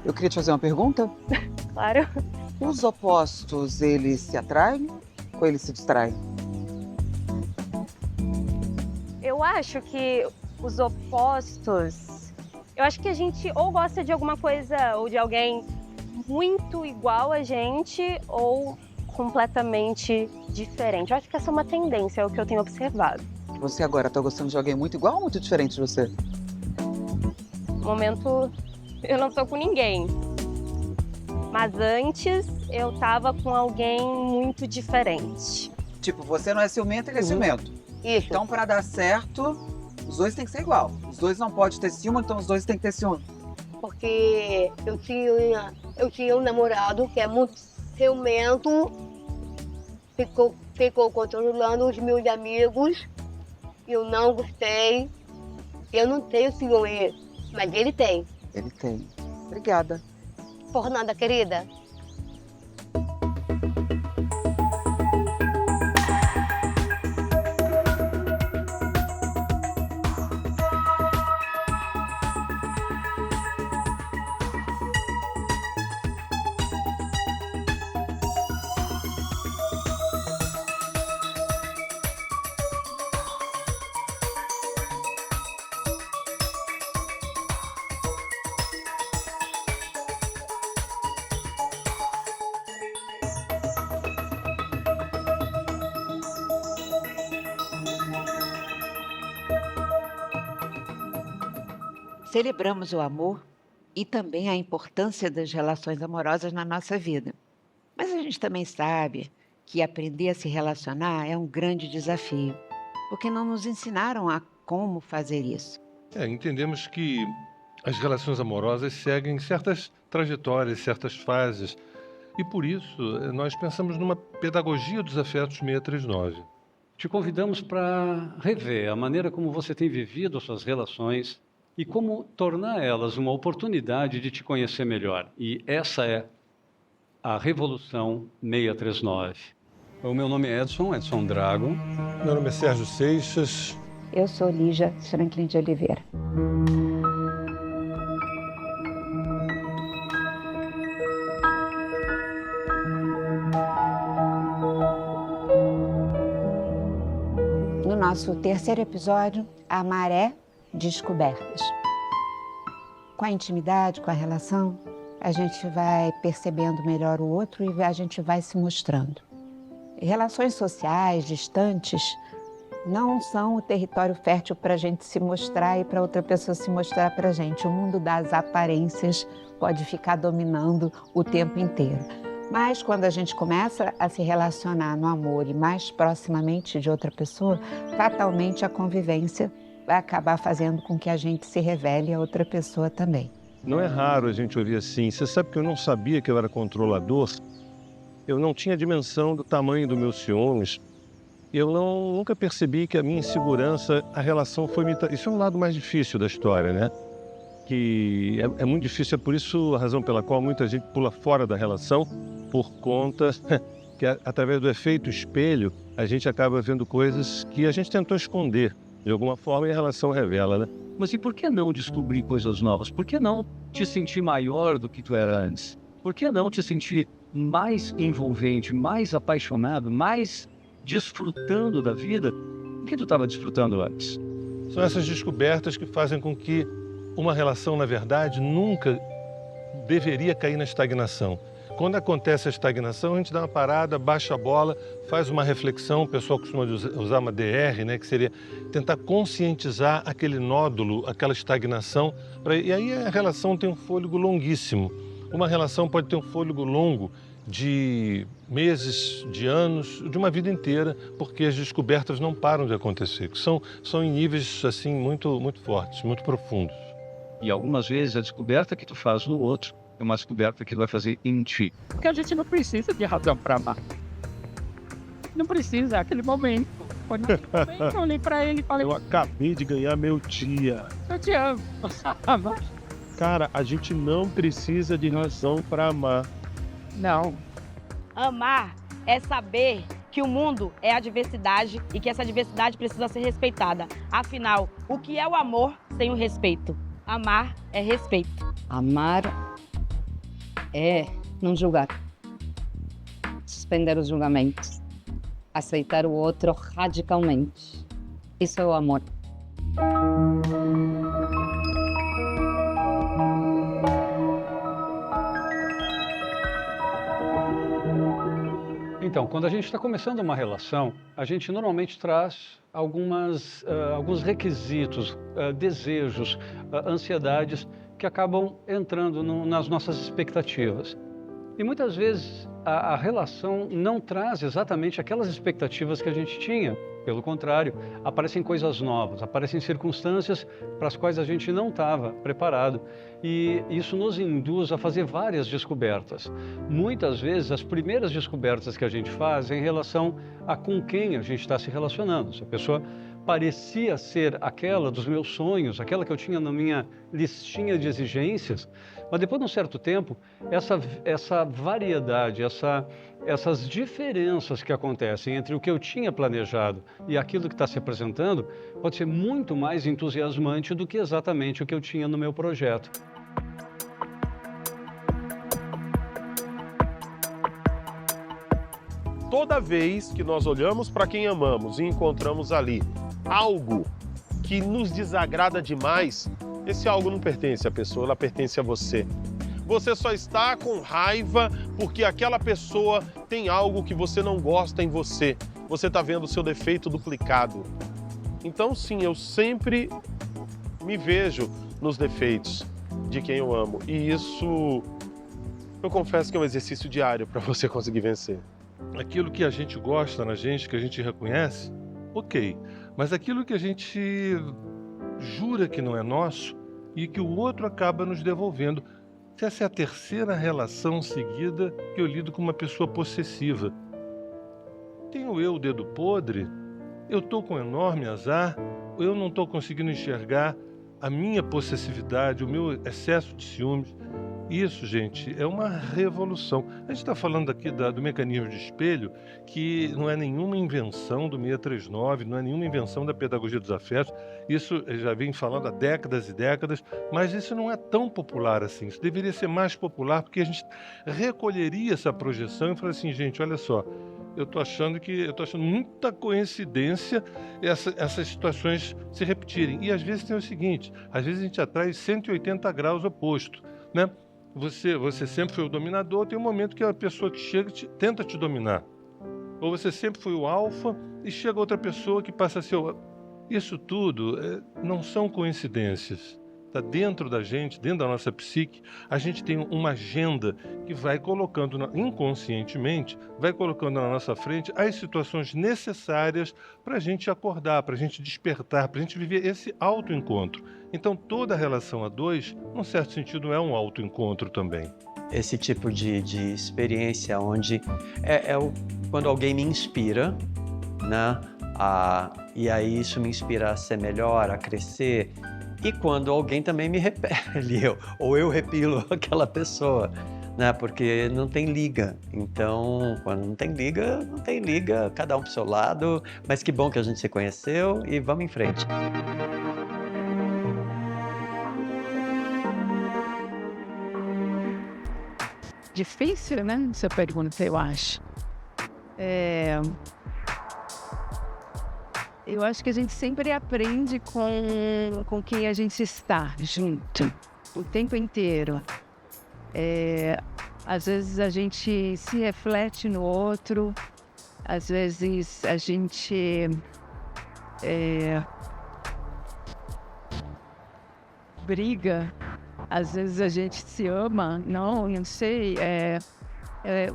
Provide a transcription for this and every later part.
Eu queria te fazer uma pergunta. Claro. Os opostos, eles se atraem ou eles se distraem? Eu acho que os opostos... Eu acho que a gente ou gosta de alguma coisa ou de alguém muito igual a gente ou completamente diferente. Eu acho que essa é uma tendência, é o que eu tenho observado. Você agora tá gostando de alguém muito igual ou muito diferente de você? No momento, eu não tô com ninguém. Mas antes, eu tava com alguém muito diferente. Tipo, você não é ciumento, ele é ciumento. Isso. Então, pra dar certo, os dois têm que ser igual. Os dois não podem ter ciúme, então os dois têm que ter ciúme. Porque eu tinha um namorado que é muito ciumento, ficou controlando os meus amigos, eu não gostei. Eu não tenho ciúme, mas ele tem. Ele tem. Obrigada. Por nada, querida. Celebramos o amor e também a importância das relações amorosas na nossa vida. Mas a gente também sabe que aprender a se relacionar é um grande desafio, porque não nos ensinaram a como fazer isso. Entendemos que as relações amorosas seguem certas trajetórias, certas fases, e por isso nós pensamos numa pedagogia dos afetos 639. Te convidamos para rever a maneira como você tem vivido as suas relações e como tornar elas uma oportunidade de te conhecer melhor. E essa é a Revolução 639. O meu nome é Edson Drago. Meu nome é Sérgio Seixas. Eu sou Lígia Franklin de Oliveira. No nosso terceiro episódio, a maré descobertas. Com a intimidade, com a relação, a gente vai percebendo melhor o outro e a gente vai se mostrando. Relações sociais distantes não são o território fértil para a gente se mostrar e para outra pessoa se mostrar para a gente. O mundo das aparências pode ficar dominando o tempo inteiro. Mas quando a gente começa a se relacionar no amor e mais proximamente de outra pessoa, fatalmente a convivência vai acabar fazendo com que a gente se revele a outra pessoa também. Não é raro a gente ouvir assim. Você sabe que eu não sabia que eu era controlador? Eu não tinha dimensão do tamanho dos meus ciúmes. Eu nunca percebi que a minha insegurança, a relação foi... Isso é um lado mais difícil da história, né? Que é muito difícil, é por isso a razão pela qual muita gente pula fora da relação, por conta que através do efeito espelho, a gente acaba vendo coisas que a gente tentou esconder. De alguma forma, e a relação revela, né? Mas e por que não descobrir coisas novas? Por que não te sentir maior do que tu era antes? Por que não te sentir mais envolvente, mais apaixonado, mais desfrutando da vida do que tu estava desfrutando antes? São essas descobertas que fazem com que uma relação, na verdade, nunca deveria cair na estagnação. Quando acontece a estagnação, a gente dá uma parada, baixa a bola, faz uma reflexão, o pessoal costuma usar uma DR, né, que seria tentar conscientizar aquele nódulo, aquela estagnação, e aí a relação tem um fôlego longuíssimo. Uma relação pode ter um fôlego longo de meses, de anos, de uma vida inteira, porque as descobertas não param de acontecer, são em níveis assim, muito, muito fortes, muito profundos. E algumas vezes a descoberta que tu faz no outro é uma descoberta que tu vai fazer em ti. Porque a gente não precisa de razão para amar. Não precisa, é aquele momento. Foi naquele momento, eu olhei pra ele e falei... Eu acabei de ganhar meu dia. Eu te amo. Cara, a gente não precisa de razão para amar. Não. Amar é saber que o mundo é a diversidade e que essa diversidade precisa ser respeitada. Afinal, o que é o amor sem o respeito? Amar é respeito. Amar é não julgar. Suspender os julgamentos. Aceitar o outro radicalmente. Isso é o amor. Então, quando a gente está começando uma relação, a gente normalmente traz alguns requisitos, desejos, ansiedades que acabam entrando nas nossas expectativas. E muitas vezes a relação não traz exatamente aquelas expectativas que a gente tinha. Pelo contrário, aparecem coisas novas, aparecem circunstâncias para as quais a gente não estava preparado. E isso nos induz a fazer várias descobertas. Muitas vezes, as primeiras descobertas que a gente faz é em relação a com quem a gente está se relacionando. Se a pessoa parecia ser aquela dos meus sonhos, aquela que eu tinha na minha listinha de exigências, mas depois de um certo tempo, essa variedade, essas diferenças que acontecem entre o que eu tinha planejado e aquilo que está se apresentando, pode ser muito mais entusiasmante do que exatamente o que eu tinha no meu projeto. Toda vez que nós olhamos para quem amamos e encontramos ali algo que nos desagrada demais, esse algo não pertence à pessoa, ela pertence a você. Você só está com raiva porque aquela pessoa tem algo que você não gosta em você. Você está vendo o seu defeito duplicado. Então, sim, eu sempre me vejo nos defeitos de quem eu amo. E isso, eu confesso que é um exercício diário para você conseguir vencer. Aquilo que a gente gosta na gente, que a gente reconhece, ok. Mas aquilo que a gente jura que não é nosso e que o outro acaba nos devolvendo. Essa é a terceira relação seguida que eu lido com uma pessoa possessiva. Tenho eu o dedo podre? Eu estou com um enorme azar? Ou eu não estou conseguindo enxergar a minha possessividade, o meu excesso de ciúmes? Isso, gente, é uma revolução. A gente está falando aqui do mecanismo de espelho, que não é nenhuma invenção do 639, não é nenhuma invenção da pedagogia dos afetos. Isso já vem falando há décadas e décadas, mas isso não é tão popular assim. Isso deveria ser mais popular, porque a gente recolheria essa projeção e falaria assim, gente, olha só, eu estou achando muita coincidência essas situações se repetirem. E às vezes tem o seguinte, às vezes a gente atrai 180 graus oposto, né? Você sempre foi o dominador, tem um momento que a pessoa que chega tenta te dominar. Ou você sempre foi o alfa e chega outra pessoa que passa a ser o... Isso tudo não são coincidências. Está dentro da gente, dentro da nossa psique, a gente tem uma agenda que vai colocando, inconscientemente, vai colocando na nossa frente as situações necessárias para a gente acordar, para a gente despertar, para a gente viver esse autoencontro. Então, toda relação a dois, num certo sentido, é um autoencontro também. Esse tipo de experiência onde quando alguém me inspira, né? E aí isso me inspira a ser melhor, a crescer. E quando alguém também me repele, ou eu repilo aquela pessoa, né? Porque não tem liga. Então, quando não tem liga, cada um pro seu lado. Mas que bom que a gente se conheceu e vamos em frente. Difícil, né? Essa pergunta, eu acho. Eu acho que a gente sempre aprende com quem a gente está junto, o tempo inteiro. Às vezes a gente se reflete no outro, às vezes a gente briga, às vezes a gente se ama, não sei.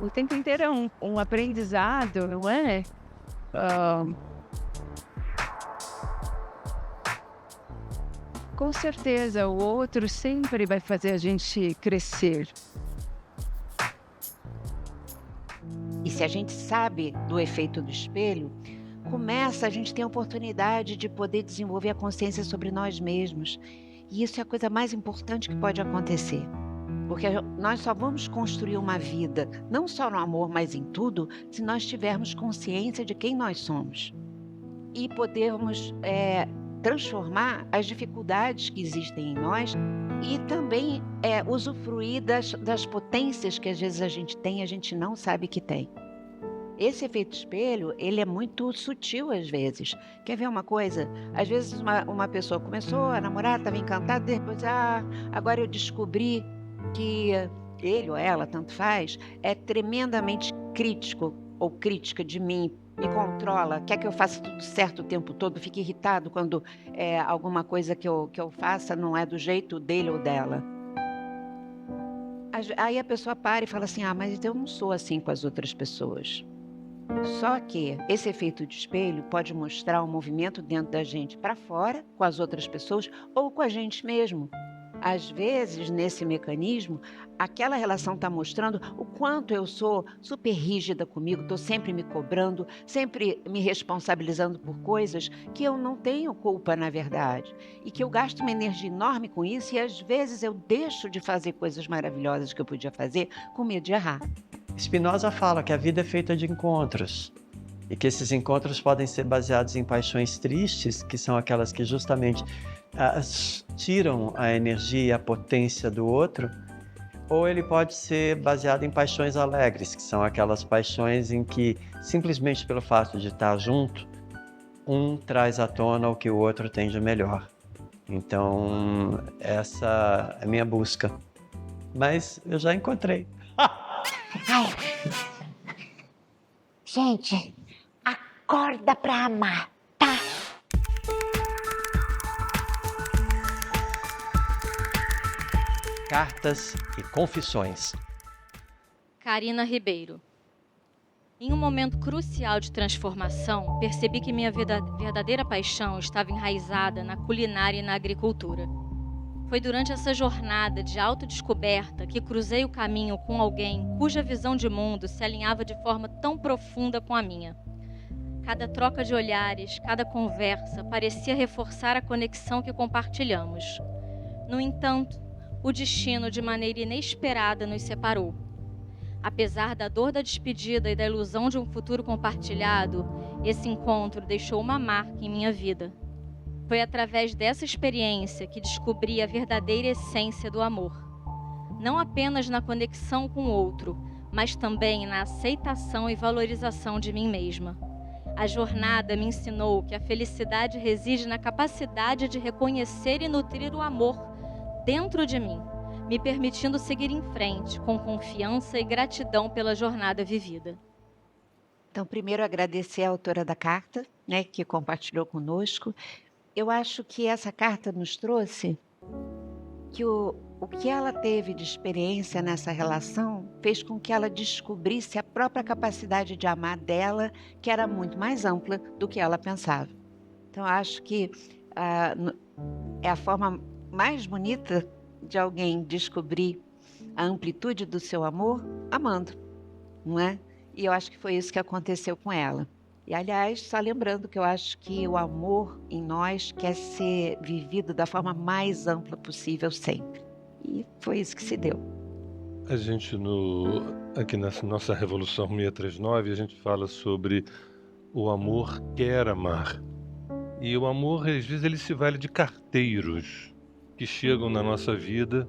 O tempo inteiro é um aprendizado, não é? Com certeza, o outro sempre vai fazer a gente crescer. E se a gente sabe do efeito do espelho, a gente tem a oportunidade de poder desenvolver a consciência sobre nós mesmos. E isso é a coisa mais importante que pode acontecer. Porque nós só vamos construir uma vida, não só no amor, mas em tudo, se nós tivermos consciência de quem nós somos. E podermos transformar as dificuldades que existem em nós e também usufruir das potências que às vezes a gente não sabe que tem. Esse efeito espelho, ele é muito sutil às vezes. Quer ver uma coisa? Às vezes uma pessoa começou a namorar, estava encantada, depois, agora eu descobri que ele ou ela, tanto faz, é tremendamente crítico ou crítica de mim, me controla, quer que eu faça tudo certo o tempo todo, fica irritado quando alguma coisa que eu faça não é do jeito dele ou dela. Aí a pessoa para e fala assim, mas eu não sou assim com as outras pessoas. Só que esse efeito de espelho pode mostrar um movimento dentro da gente para fora, com as outras pessoas ou com a gente mesmo. Às vezes, nesse mecanismo, aquela relação está mostrando o quanto eu sou super rígida comigo, estou sempre me cobrando, sempre me responsabilizando por coisas que eu não tenho culpa, na verdade, e que eu gasto uma energia enorme com isso e às vezes eu deixo de fazer coisas maravilhosas que eu podia fazer com medo de errar. Spinoza fala que a vida é feita de encontros e que esses encontros podem ser baseados em paixões tristes, que são aquelas que justamente tiram a energia e a potência do outro, ou ele pode ser baseado em paixões alegres, que são aquelas paixões em que, simplesmente pelo fato de estar junto, um traz à tona o que o outro tem de melhor. Então, essa é a minha busca. Mas eu já encontrei. Gente, acorda pra amar, tá? Cartas e confissões. Karina Ribeiro. Em um momento crucial de transformação, percebi que minha verdadeira paixão estava enraizada na culinária e na agricultura. Foi durante essa jornada de autodescoberta que cruzei o caminho com alguém cuja visão de mundo se alinhava de forma tão profunda com a minha. Cada troca de olhares, cada conversa parecia reforçar a conexão que compartilhamos. No entanto, o destino, de maneira inesperada, nos separou. Apesar da dor da despedida e da ilusão de um futuro compartilhado, esse encontro deixou uma marca em minha vida. Foi através dessa experiência que descobri a verdadeira essência do amor. Não apenas na conexão com o outro, mas também na aceitação e valorização de mim mesma. A jornada me ensinou que a felicidade reside na capacidade de reconhecer e nutrir o amor dentro de mim, me permitindo seguir em frente com confiança e gratidão pela jornada vivida. Então, primeiro agradecer a autora da carta, que compartilhou conosco. Eu acho que essa carta nos trouxe que o que ela teve de experiência nessa relação fez com que ela descobrisse a própria capacidade de amar dela, que era muito mais ampla do que ela pensava. Então, acho que é a forma mais bonita de alguém descobrir a amplitude do seu amor amando, não é? E eu acho que foi isso que aconteceu com ela. E, aliás, só lembrando que eu acho que o amor em nós quer ser vivido da forma mais ampla possível sempre. E foi isso que se deu. A gente, aqui na nossa Revolução 639, a gente fala sobre o amor quer amar. E o amor, às vezes, ele se vale de carteiros que chegam na nossa vida,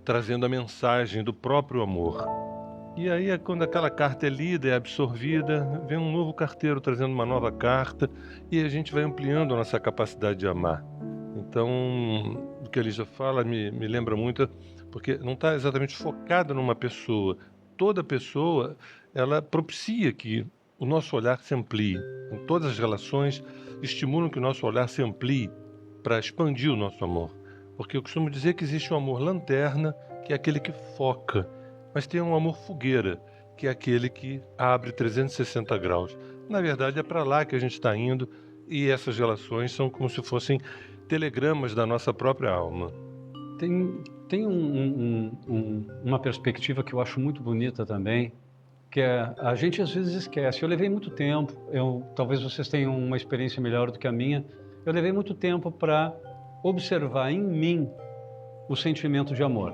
trazendo a mensagem do próprio amor. E aí, quando aquela carta é lida, é absorvida, vem um novo carteiro trazendo uma nova carta e a gente vai ampliando a nossa capacidade de amar. Então, o que a Lígia fala me lembra muito, porque não está exatamente focada numa pessoa. Toda pessoa, ela propicia que o nosso olhar se amplie. Em todas as relações, estimulam que o nosso olhar se amplie para expandir o nosso amor. Porque eu costumo dizer que existe um amor lanterna, que é aquele que foca, mas tem um amor fogueira, que é aquele que abre 360 graus. Na verdade, é para lá que a gente está indo e essas relações são como se fossem telegramas da nossa própria alma. Tem uma perspectiva que eu acho muito bonita também, que a gente às vezes esquece. Eu levei muito tempo, talvez vocês tenham uma experiência melhor do que a minha, eu levei muito tempo para observar em mim o sentimento de amor.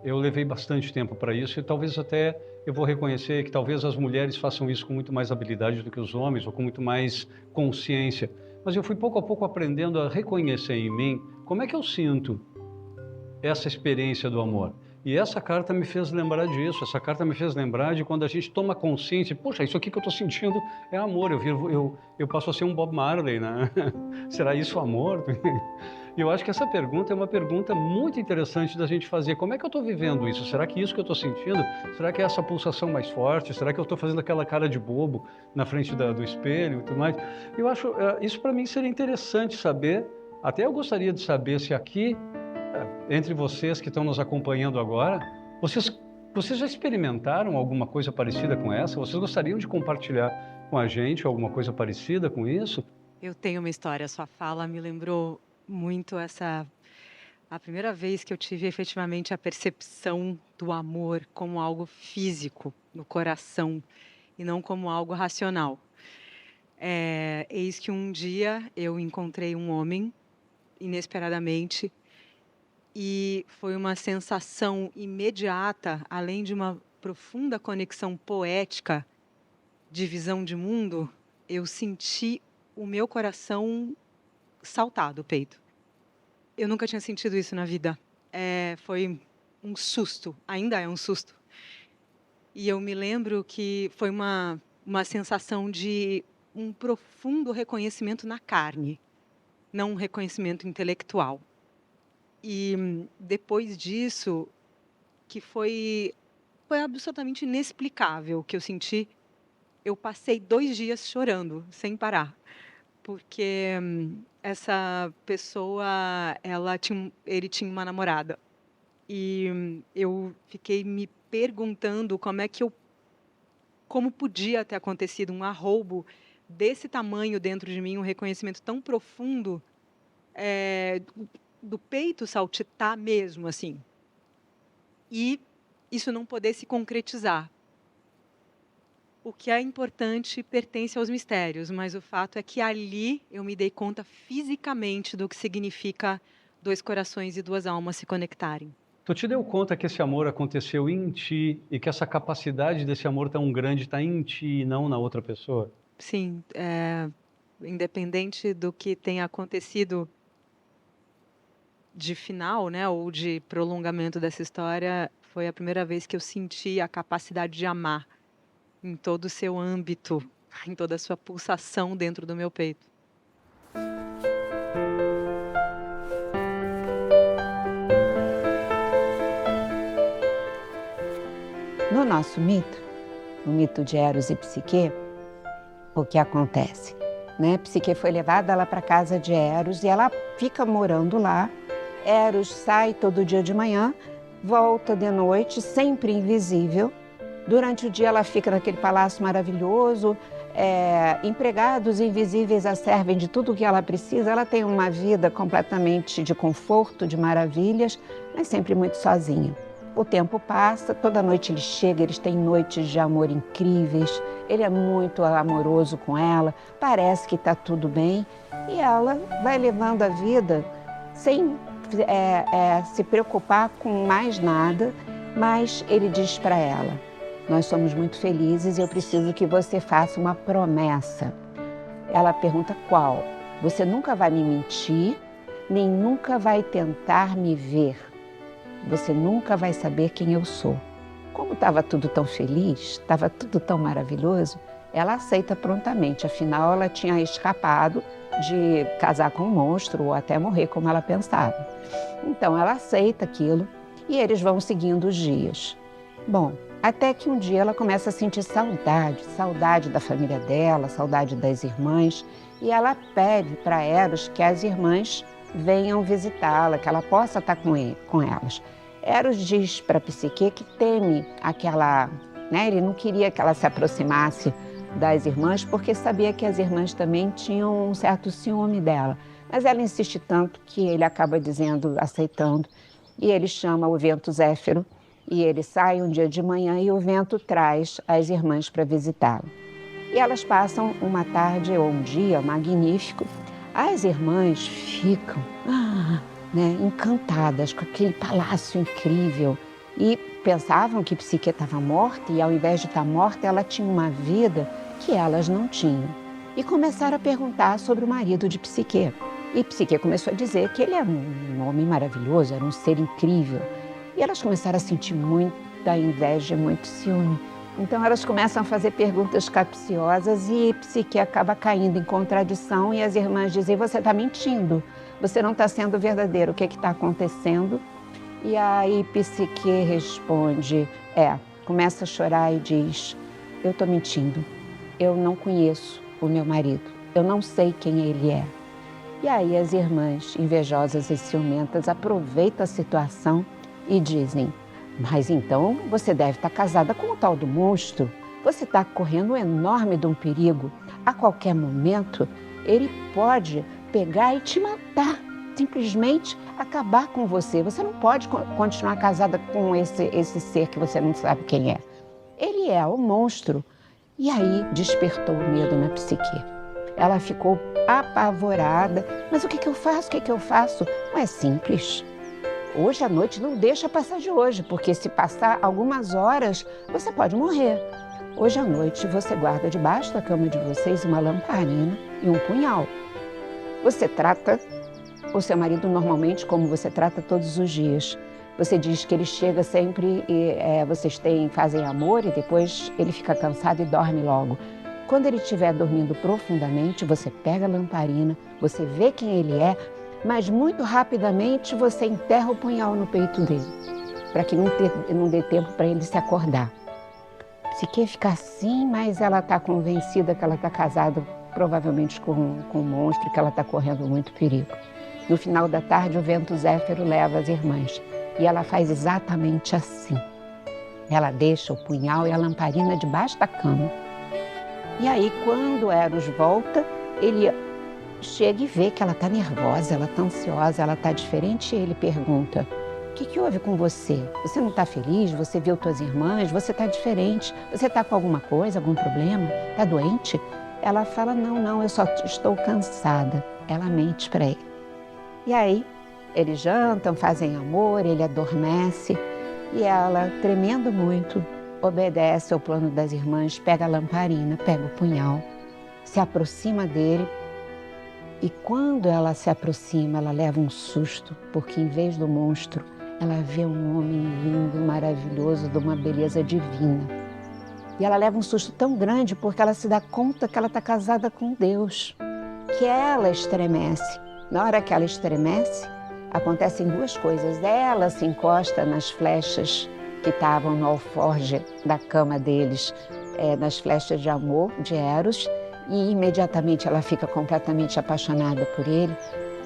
Eu levei bastante tempo para isso e talvez até eu vou reconhecer que talvez as mulheres façam isso com muito mais habilidade do que os homens ou com muito mais consciência. mas eu fui pouco a pouco aprendendo a reconhecer em mim como é que eu sinto essa experiência do amor. E essa carta me fez lembrar disso, essa carta me fez lembrar de quando a gente toma consciência, poxa, isso aqui que eu estou sentindo é amor, eu passo a ser um Bob Marley, né? Será isso amor? E eu acho que essa pergunta é uma pergunta muito interessante da gente fazer. Como é que eu estou vivendo isso? Será que isso que eu estou sentindo, será que é essa pulsação mais forte? Será que eu estou fazendo aquela cara de bobo na frente do espelho e tudo mais? Eu acho, isso para mim seria interessante saber, até eu gostaria de saber se aqui, entre vocês que estão nos acompanhando agora, vocês já experimentaram alguma coisa parecida com essa? Vocês gostariam de compartilhar com a gente alguma coisa parecida com isso? Eu tenho uma história, sua fala me lembrou muito a primeira vez que eu tive efetivamente a percepção do amor como algo físico, no coração, e não como algo racional. Eis que um dia eu encontrei um homem, inesperadamente, e foi uma sensação imediata, além de uma profunda conexão poética de visão de mundo, eu senti o meu coração saltar do peito. Eu nunca tinha sentido isso na vida. Foi um susto, ainda é um susto. E eu me lembro que foi uma sensação de um profundo reconhecimento na carne, não um reconhecimento intelectual. E depois disso, que foi absolutamente inexplicável o que eu senti, eu passei 2 dias chorando, sem parar. Porque essa pessoa, ele tinha uma namorada. E eu fiquei me perguntando como podia ter acontecido um arroubo desse tamanho dentro de mim, um reconhecimento tão profundo, do peito saltitar mesmo, assim. E isso não poder se concretizar. O que é importante pertence aos mistérios, mas o fato é que ali eu me dei conta fisicamente do que significa 2 corações e 2 almas se conectarem. Tu te deu conta que esse amor aconteceu em ti e que essa capacidade desse amor tão grande está em ti e não na outra pessoa? Sim, independente do que tenha acontecido de final, né, ou de prolongamento dessa história, foi a primeira vez que eu senti a capacidade de amar em todo o seu âmbito, em toda a sua pulsação dentro do meu peito. No nosso mito, o mito de Eros e Psique, o que acontece? Né? Psique foi levada lá para casa de Eros e ela fica morando lá. Eros sai todo dia de manhã, volta de noite, sempre invisível. Durante o dia ela fica naquele palácio maravilhoso, empregados invisíveis a servem de tudo o que ela precisa. Ela tem uma vida completamente de conforto, de maravilhas, mas sempre muito sozinha. O tempo passa, toda noite ele chega, eles têm noites de amor incríveis, ele é muito amoroso com ela, parece que está tudo bem, e ela vai levando a vida sem se preocupar com mais nada, mas ele diz para ela: nós somos muito felizes e eu preciso que você faça uma promessa. Ela pergunta: qual? Você nunca vai me mentir, nem nunca vai tentar me ver. Você nunca vai saber quem eu sou. Como estava tudo tão feliz, estava tudo tão maravilhoso, ela aceita prontamente. Afinal, ela tinha escapado de casar com um monstro ou até morrer, como ela pensava. Então, ela aceita aquilo e eles vão seguindo os dias. Bom, até que um dia ela começa a sentir saudade da família dela, saudade das irmãs, e ela pede para Eros que as irmãs venham visitá-la, que ela possa estar com elas. Eros diz para Psique que teme ele não queria que ela se aproximasse das irmãs, porque sabia que as irmãs também tinham um certo ciúme dela. Mas ela insiste tanto que ele acaba aceitando, e ele chama o vento Zéfiro, e ele sai um dia de manhã e o vento traz as irmãs para visitá-lo. E elas passam uma tarde ou um dia magnífico. As irmãs ficam encantadas com aquele palácio incrível e pensavam que Psique estava morta, e ao invés de estar morta, ela tinha uma vida que elas não tinham. e começaram a perguntar sobre o marido de Psique. E Psique começou a dizer que ele era um homem maravilhoso, era um ser incrível. E elas começaram a sentir muita inveja, muito ciúme. Então elas começam a fazer perguntas capciosas e Psique acaba caindo em contradição e as irmãs dizem: você está mentindo, você não está sendo verdadeiro, o que está acontecendo? E aí Psique responde, começa a chorar e diz: eu estou mentindo, eu não conheço o meu marido, eu não sei quem ele é. E aí as irmãs, invejosas e ciumentas, aproveitam a situação e dizem: mas então você deve estar casada com o tal do monstro, você está correndo um enorme de um perigo, a qualquer momento ele pode pegar e te matar, simplesmente acabar com você. Você não pode continuar casada com esse ser que você não sabe quem é. Ele é o monstro. E aí despertou o medo na Psique. Ela ficou apavorada. Mas o que eu faço? O que eu faço? Não é simples. Hoje à noite não deixa passar de hoje, porque se passar algumas horas, você pode morrer. Hoje à noite você guarda debaixo da cama de vocês uma lamparina e um punhal. Você trata o seu marido normalmente como você trata todos os dias. Você diz que ele chega sempre e vocês fazem amor e depois ele fica cansado e dorme logo. Quando ele estiver dormindo profundamente, você pega a lamparina, você vê quem ele é, mas muito rapidamente você enterra o punhal no peito dele, para que não dê tempo para ele se acordar. Psique fica assim, mas ela está convencida que ela está casada provavelmente com um monstro, que ela está correndo muito perigo. No final da tarde, o vento zéfiro leva as irmãs e ela faz exatamente assim. Ela deixa o punhal e a lamparina debaixo da cama. E aí, quando Eros volta, ele chega e vê que ela está nervosa, ela está ansiosa, ela está diferente e ele pergunta: o que houve com você? Você não está feliz? Você viu tuas irmãs? Você está diferente? Você está com alguma coisa, algum problema? Está doente? Ela fala: não, eu só estou cansada. Ela mente para ele. E aí, eles jantam, fazem amor, ele adormece e ela, tremendo muito, obedece ao plano das irmãs, pega a lamparina, pega o punhal, se aproxima dele. E quando ela se aproxima, ela leva um susto, porque em vez do monstro, ela vê um homem lindo, maravilhoso, de uma beleza divina. E ela leva um susto tão grande porque ela se dá conta que ela está casada com Deus, que ela estremece. Na hora que ela estremece, acontecem duas coisas. Ela se encosta nas flechas que estavam no alforje da cama deles, nas flechas de amor de Eros, e imediatamente ela fica completamente apaixonada por ele,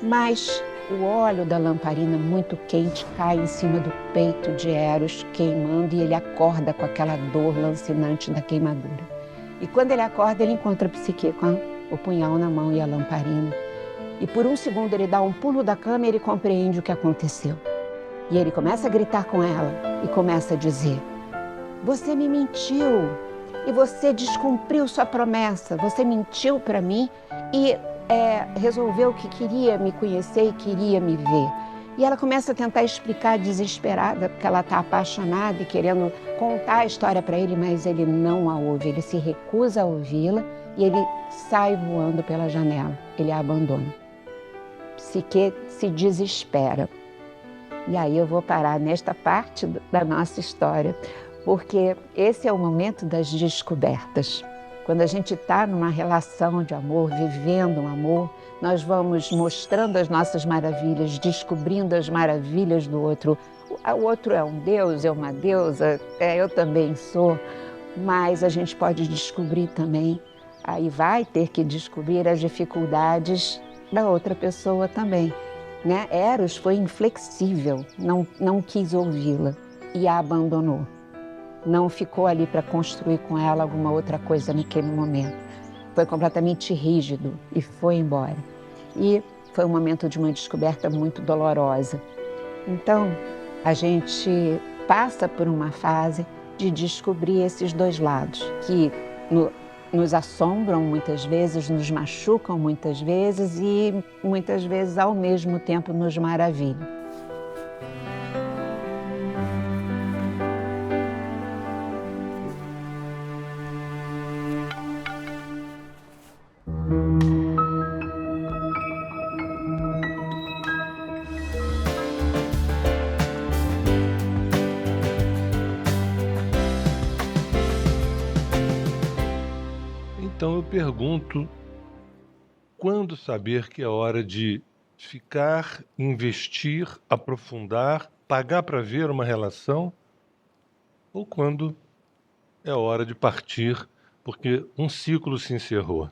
mas o óleo da lamparina muito quente cai em cima do peito de Eros, queimando, e ele acorda com aquela dor lancinante da queimadura. E quando ele acorda, ele encontra Psique com o punhal na mão e a lamparina. E por um segundo ele dá um pulo da cama e ele compreende o que aconteceu. E ele começa a gritar com ela e começa a dizer: você me mentiu e você descumpriu sua promessa, você mentiu para mim e resolveu que queria me conhecer e queria me ver. E ela começa a tentar explicar, desesperada, porque ela está apaixonada e querendo contar a história para ele, mas ele não a ouve, ele se recusa a ouvi-la e ele sai voando pela janela, ele a abandona. Psique se desespera. E aí eu vou parar nesta parte da nossa história, porque esse é o momento das descobertas. Quando a gente está numa relação de amor, vivendo um amor, nós vamos mostrando as nossas maravilhas, descobrindo as maravilhas do outro. O outro é um deus, é uma deusa, eu também sou, mas a gente pode descobrir também, aí vai ter que descobrir as dificuldades da outra pessoa também, né? Eros foi inflexível, não quis ouvi-la e a abandonou. Não ficou ali para construir com ela alguma outra coisa naquele momento. Foi completamente rígido e foi embora. E foi um momento de uma descoberta muito dolorosa. Então, a gente passa por uma fase de descobrir esses dois lados, que nos assombram muitas vezes, nos machucam muitas vezes e muitas vezes ao mesmo tempo nos maravilham. pergunto, quando saber que é hora de ficar, investir, aprofundar, pagar para ver uma relação, ou quando é hora de partir, porque um ciclo se encerrou?